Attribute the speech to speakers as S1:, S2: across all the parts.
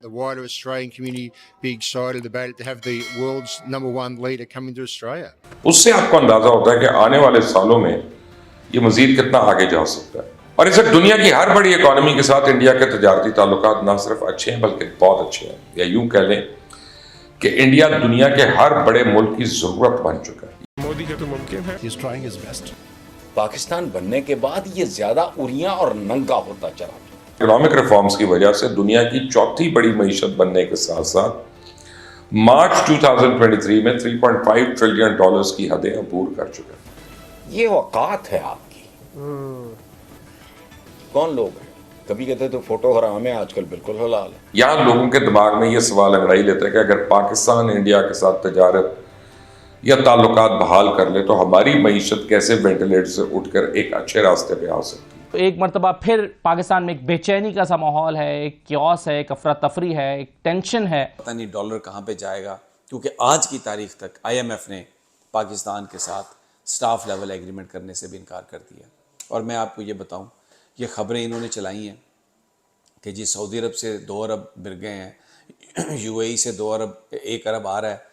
S1: the wider Australian community be excited about it, to have the world's #1 leader come into Australia.
S2: उससे आपको अंदाजा होता है कि आने वाले सालों में ये मजीद कितना आगे जा सकता है। और इस वक्त दुनिया की हर बड़ी इकॉनमी के साथ इंडिया के तजारती ताल्लुकात ना सिर्फ अच्छे हैं बल्कि बहुत अच्छे हैं, या यूं कह लें कि इंडिया दुनिया के हर बड़े मुल्क की जरूरत बन चुका है।
S3: मोदी का तो मुमकिन है।
S4: He's trying his best.
S5: Pakistan बनने के बाद ये ज्यादा उरियां और नंगा होता चला।
S2: इकोनॉमिक रिफॉर्म्स की वजह से दुनिया की चौथी बड़ी मईशत बनने के साथ साथ मार्च 2023 में $3.5 ट्रिलियन की हदें अबूर कर चुके हैं।
S5: ये औकात है आपकी। कौन लोग हैं? कभी कहते तो फोटो हराम है, आजकल बिल्कुल हलाल है।
S2: यहाँ लोगों के दिमाग में ये सवाल अंगड़ाई लेता है कि अगर पाकिस्तान इंडिया के साथ तजारत या ताल्लुकात बहाल कर ले तो हमारी मईशत कैसे वेंटिलेटर से उठकर एक अच्छे रास्ते पे आ सकती है।
S6: एक मरतबा फिर पाकिस्तान में एक बेचैनी का सा माहौल है, एक क्योस है, एक अफरा तफरी है, एक टेंशन है।
S7: पता नहीं डॉलर कहाँ पे जाएगा, क्योंकि आज की तारीख तक IMF ने पाकिस्तान के साथ स्टाफ लेवल एग्रीमेंट करने से भी इनकार कर दिया। और मैं आपको ये बताऊं, ये खबरें इन्होंने चलाई हैं कि जी सऊदी अरब से 2 अरब मिल गए हैं, UAE से 2 अरब 1 अरब आ रहा है,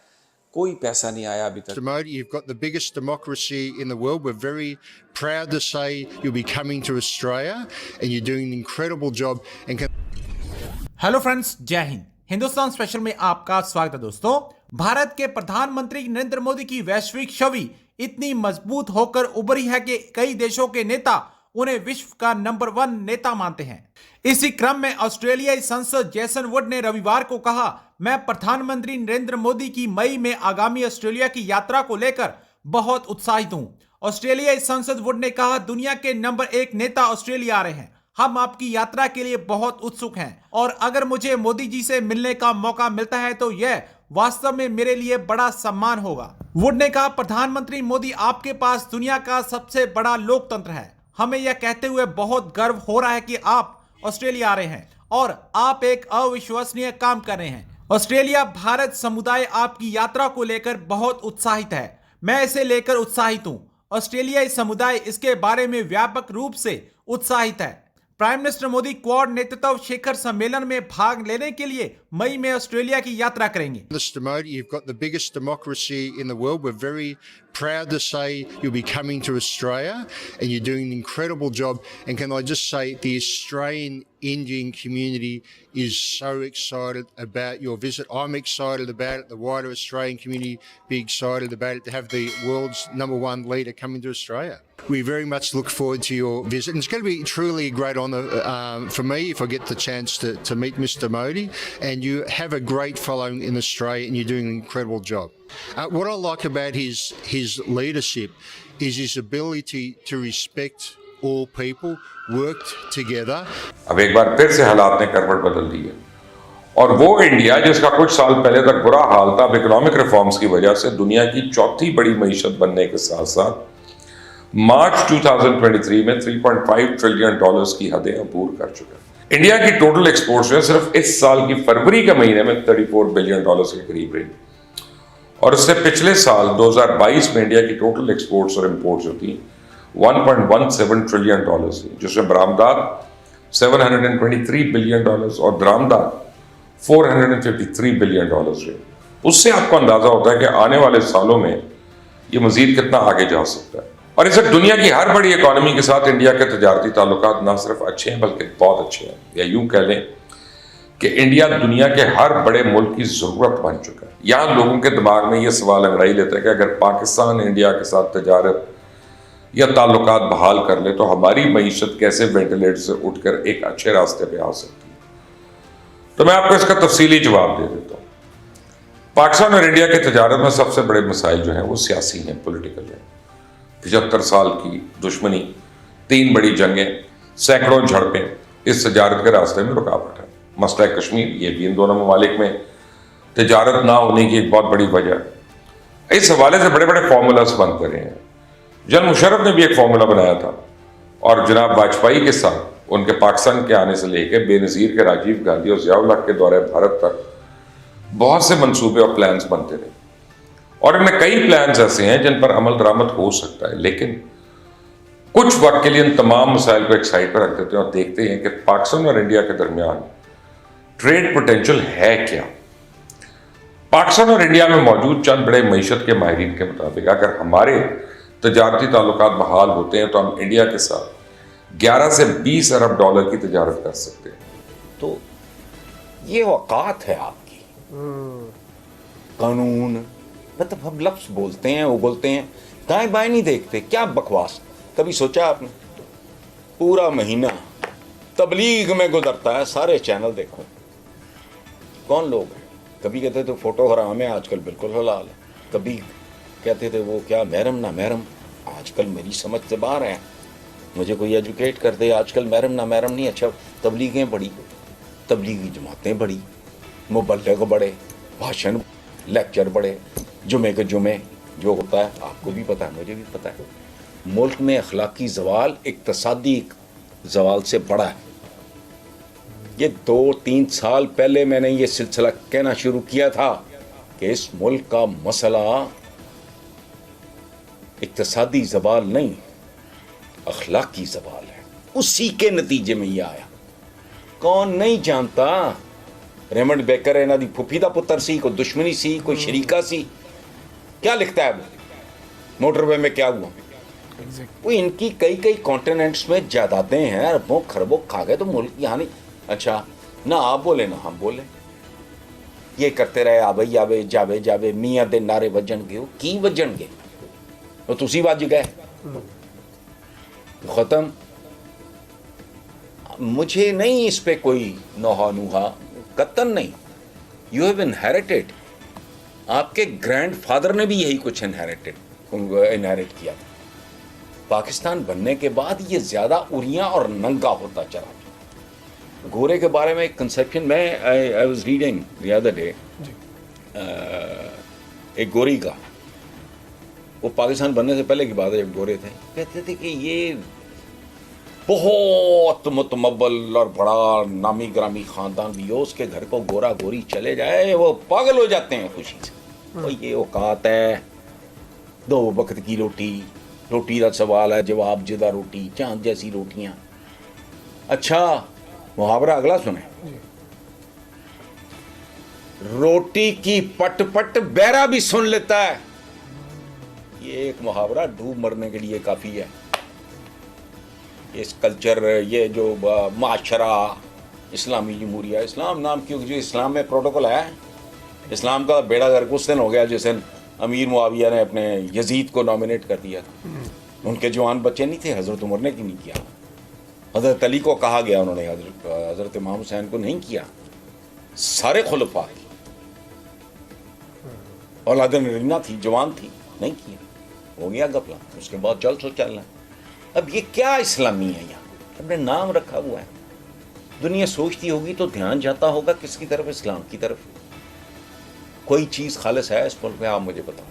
S7: कोई पैसा नहीं आया अभी तक।
S1: Mr. Modi, you've got the biggest democracy in the world. We're very proud to say you'll be coming to Australia and you're doing an incredible job.
S8: Hello friends, जय हिंद। हिंदुस्तान स्पेशल में आपका स्वागत है दोस्तों। भारत के प्रधानमंत्री नरेंद्र मोदी की वैश्विक छवि इतनी मजबूत होकर उभरी है कि कई देशों के नेता उन्हें विश्व का नंबर 1 नेता मानते हैं। इसी क्रम में ऑस्ट्रेलियाई सांसद जेसन वुड ने रविवार को कहा, मैं प्रधानमंत्री नरेंद्र मोदी की मई में आगामी ऑस्ट्रेलिया की यात्रा को लेकर बहुत उत्साहित हूं। ऑस्ट्रेलियाई सांसद वुड ने कहा, दुनिया के नंबर 1 नेता ऑस्ट्रेलिया आ रहे हैं, हम आपकी यात्रा के लिए बहुत उत्सुक हैं और अगर मुझे मोदी जी से मिलने का मौका मिलता है तो यह वास्तव में मेरे लिए बड़ा सम्मान होगा। वुड ने कहा, प्रधानमंत्री मोदी, आपके पास दुनिया का सबसे बड़ा लोकतंत्र है। हमें यह कहते हुए बहुत गर्व हो रहा है कि आप ऑस्ट्रेलिया आ रहे हैं और आप एक अविश्वसनीय काम कर रहे हैं। ऑस्ट्रेलिया भारत समुदाय आपकी यात्रा को लेकर बहुत उत्साहित है। मैं इसे लेकर उत्साहित हूं। ऑस्ट्रेलियाई समुदाय इसके बारे में व्यापक रूप से उत्साहित है। प्राइम मिनिस्टर मोदी क्वाड नेतृत्व शिखर सम्मेलन में भाग लेने के लिए मई में ऑस्ट्रेलिया की यात्रा करेंगे।
S1: Mr. Modi, you've got the biggest democracy in the world. We're very proud to say you'll be coming to Australia and you're doing an incredible job. And can I just say, the Australian Indian community is so excited about your visit. I'm excited about it. The wider Australian community be excited about it, to have the world's #1 leader come into Australia. We very much look forward to your visit. And it's going to be truly a great honour for me if I get the chance to meet Mr. Modi. And you have a great following in Australia and you're doing an incredible job. What I like about his leadership is his ability to respect all people, worked together.
S2: अब एक बार फिर से हालात ने करवट बदल दी है और वो इंडिया जिसका कुछ साल पहले तक बुरा हाल था, अब इकोनॉमिक रिफॉर्म्स की वजह से दुनिया की चौथी बड़ी मईशत बनने के साथ साथ मार्च 2023 में $3.5 ट्रिलियन की हदें अबूर कर चुके हैं। इंडिया की टोटल एक्सपोर्ट्स जो सिर्फ इस साल की फरवरी के महीने में $34 बिलियन के करीब रही और उससे पिछले साल 2022 में इंडिया की टोटल एक्सपोर्ट्स और इंपोर्ट्स होती 1.17 ट्रिलियन थी, जिसमें बरामदात $723 बिलियन और दरामदात $453 बिलियन रहे। उससे आपको अंदाजा होता है कि आने वाले सालों में ये मजीद कितना आगे जा सकता है। और इस वक्त दुनिया की हर बड़ी इकॉनमी के साथ इंडिया के तजारती ताल्लुकात ना सिर्फ अच्छे हैं बल्कि बहुत अच्छे हैं, या यूं कह लें कि इंडिया दुनिया के हर बड़े मुल्क की जरूरत बन चुका है। यहाँ लोगों के दिमाग में ये सवाल अंगड़ाई लेता है कि अगर पाकिस्तान इंडिया के साथ तजारत या ताल्लुकात बहाल कर ले तो हमारी मईशत कैसे वेंटिलेटर से उठकर एक अच्छे रास्ते पे आ सकती है। तो मैं आपको इसका तफसीली जवाब दे देता हूँ। पाकिस्तान और इंडिया के तजारत में सबसे बड़े मसाइल जो हैं वो सियासी हैं, पॉलिटिकल हैं। 75 साल की दुश्मनी, 3 बड़ी जंगें, सैकड़ों झड़पें इस तजारत के रास्ते में रुकावट है। मसला कश्मीर, ये भी इन दोनों ममालिक में तजारत ना होने की एक बहुत बड़ी वजह है। इस हवाले से बड़े बड़े फार्मूलास बनते रहे हैं। जनरल मुशर्रफ ने भी एक फार्मूला बनाया था और जनाब वाजपेयी के साथ उनके पाकिस्तान के आने से लेकर बेनज़ीर के राजीव गांधी और ज़िया उल हक के दौरे भारत तक बहुत से मंसूबे और प्लान्स बनते रहे और इनमें कई प्लान्स ऐसे हैं जिन पर अमल दरामद हो सकता है, लेकिन कुछ वक्त के लिए इन तमाम मसाइल को एक साइड पर रख देते हैं और देखते हैं कि पाकिस्तान और इंडिया के दरमियान ट्रेड पोटेंशियल है क्या? पाकिस्तान और इंडिया में मौजूद चंद बड़े मईशत के माहिरीन के मुताबिक अगर हमारे तजारती ताल्लुकात बहाल होते हैं तो हम इंडिया के साथ 11 से 20 अरब डॉलर की तजारत कर सकते हैं।
S5: तो ये औकात है आपकी, कानून, मतलब हम लफ्ज बोलते हैं, उगलते हैं, दाएं बाएं नहीं देखते, क्या बकवास। कभी सोचा आपने? पूरा महीना तबलीग में गुजरता है, सारे चैनल देखो, कौन लोग हैं? कभी कहते थे फोटो हराम है, आजकल बिल्कुल हलाल है। कभी कहते थे वो क्या महरम ना महरम, आजकल मेरी समझ से बाहर है, मुझे कोई एजुकेट कर दे। आजकल महरम ना महरम नहीं, अच्छा तबलीगें बढ़ी, तबलीगी जमातें बढ़ी, मुबल्लिग बढ़े, भाषण लेक्चर बढ़े, जुमे के जुमे जो होता है आपको भी पता है, मुझे भी पता है। मुल्क में अखलाकी जवाल इक्तसादी जवाल से बड़ा है। ये 2-3 साल पहले मैंने ये सिलसिला कहना शुरू किया था कि इस मुल्क का मसला इक्तसादी जवाल नहीं, अखलाकी जवाल है। उसी के नतीजे में ये आया। कौन नहीं जानता? रेमंड बेकर है ना दी फुफी दा पुत्र सी, कोई दुश्मनी सी, कोई शरीका सी, क्या लिखता है वो मोटरवे में क्या हुआ। वो इनकी कई कई कॉन्टिनेंट्स में जायदादें हैं, अरबों खरबों खा गए तो मुल्क यहाँ नहीं। अच्छा ना आप बोले ना हम बोले, ये करते रहे आवे आवे जावे जावे, मियाँ दे नारे वजनगे, वो की वजनगे, वो तुसी वज गए, खत्म। मुझे नहीं इस पे कोई नोहा नूहा, कतन नहीं। यू हैव इनहेरिटेड, आपके ग्रैंडफादर ने भी यही कुछ इनहेरिट किया था। पाकिस्तान बनने के बाद ये ज्यादा उरिया और नंगा होता चला। गोरे के बारे में एक कंसेप्शन, मैं I was reading the other day, एक गोरी का, वो पाकिस्तान बनने से पहले की बात है, जब गोरे थे, कहते थे कि ये बहुत मुतमब्बल और बड़ा नामी ग्रामी खानदान भी हो, उसके घर को गोरा गोरी चले जाए वो पागल हो जाते हैं खुशी से। तो ये औकात है, 2 वक्त की रोटी, रोटी का सवाल है, जवाब जुदा रोटी, चांद जैसी रोटियां। अच्छा मुहावरा अगला सुने, रोटी की पट पट बैरा भी सुन लेता है। ये एक मुहावरा डूब मरने के लिए काफी है। इस कल्चर, ये जो माशरा, इस्लामी जमहूरिया, इस्लाम नाम क्यों, जो इस्लाम में प्रोटोकॉल है, इस्लाम का बेड़ा गर्क उस दिन हो गया जिस दिन अमीर मुआविया ने अपने यजीद को नॉमिनेट कर दिया था। उनके जवान बच्चे नहीं थे, हज़रत उमर ने क्यों नहीं किया, हज़रत अली को कहा गया, उन्होंने हज़रत इमाम हुसैन को नहीं किया, सारे खुलफा की औलाद नरीना थी, जवान थी, नहीं किया, हो गया गपला। उसके बाद चल सो चलना। अब ये क्या इस्लामी है, यहाँ अपने नाम रखा हुआ है। दुनिया सोचती होगी तो ध्यान जाता होगा किसकी तरफ, इस्लाम की तरफ। कोई चीज़ खालिस है इस मुल्क में, आप मुझे बताओ।